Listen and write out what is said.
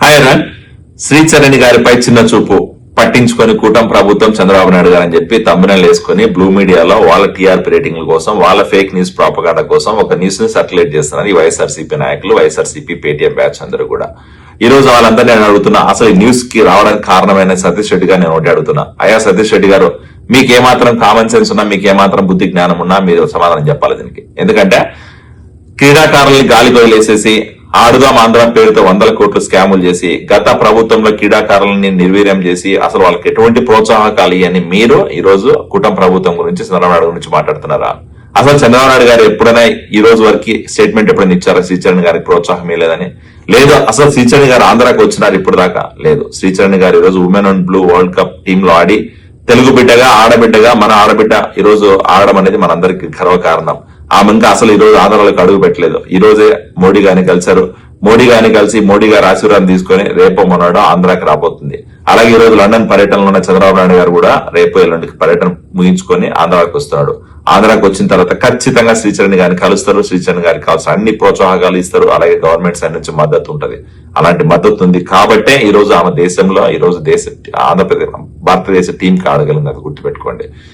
Hi Sricharani గారిపై చిన్న చూపు పట్టించుకొని కూటమి ప్రభుత్వం చంద్రబాబు నాయుడు గారు అని చెప్పి తమ్మునలు వేసుకుని బ్లూ మీడియాలో వాళ్ళ టీఆర్పీ రేటింగ్ల కోసం వాళ్ళ ఫేక్ న్యూస్ ప్రాపగాండా కోసం ఒక న్యూస్ ని సర్క్యులేట్ చేస్తున్నారు ఈ వైఎస్ఆర్సీపీ నాయకులు వైఎస్ఆర్సీపీ పేటీఎం బ్యాచ్ అందరూ కూడా. ఈ రోజు వాళ్ళందరినీ నేను అడుగుతున్నా, అసలు ఈ న్యూస్ కి రావడానికి కారణమైన సతీష్ రెడ్డి గారు నేను ఒకటి అడుగుతున్నా. అయ్యా సతీష్ రెడ్డి గారు, మీకేమాత్రం కామన్ సెన్స్ ఉన్నా, మీకేమాత్రం బుద్ధి జ్ఞానం ఉన్నా మీరు సమాధానం చెప్పాలి దీనికి. ఎందుకంటే క్రీడాకారుల్ని గాలి వదిలేసేసి ఆడుదాం ఆంధ్ర పేరుతో 100 కోట్లు స్కాములు చేసి గత ప్రభుత్వంలో క్రీడాకారులని నిర్వీర్యం చేసి అసలు వాళ్ళకి ఎటువంటి ప్రోత్సాహకాలు ఇవన్నీ మీరు ఈ రోజు కూటమి ప్రభుత్వం గురించి చంద్రబాబు నాయుడు గురించి మాట్లాడుతున్నారా? అసలు చంద్రబాబు నాయుడు గారు ఎప్పుడైనా ఈ రోజు వరకు స్టేట్మెంట్ ఎప్పుడైనా ఇచ్చారా శ్రీచరణ్ గారికి ప్రోత్సాహం లేదని? లేదు. అసలు శ్రీచరణ్ గారు ఆంధ్రాకి వచ్చినారు ఇప్పుడు దాకా? లేదు. శ్రీచరణ్ గారు ఈ రోజు women and blue world cup team లో ఆడి తెలుగు బిడ్డగా ఆడబిడ్డగా మన ఆడబిడ్డ ఈ రోజు ఆడడం అనేది మనందరికి గర్వకారణం. ఆమె ఇంకా అసలు ఈ రోజు ఆంధ్రాలకు అడుగు పెట్టలేదు. ఈ రోజే మోడీ గారిని కలిశారు. మోడీ గారిని కలిసి మోడీ గారి ఆశీర్వాదం తీసుకుని రేపో మొన్నడో ఆంధ్రాకి రాబోతుంది. అలాగే ఈ రోజు లండన్ పర్యటనలో ఉన్న చంద్రబాబు నాయుడు గారు కూడా రేపు ఎల్లుండికి పర్యటన ముగించుకొని ఆంధ్రాకి వస్తున్నాడు. ఆంధ్రాకి వచ్చిన తర్వాత ఖచ్చితంగా శ్రీచరణ్ గారిని కలుస్తారు. శ్రీచరణ్ గారికి కావాల్సిన అన్ని ప్రోత్సాహకాలు ఇస్తారు. అలాగే గవర్నమెంట్ సైడ్ నుంచి మద్దతు ఉంటది. అలాంటి మద్దతు ఉంది కాబట్టే ఈ రోజు ఆమె దేశంలో ఈ రోజు భారతదేశ టీంకి ఆడగలిగింది. అది గుర్తుపెట్టుకోండి.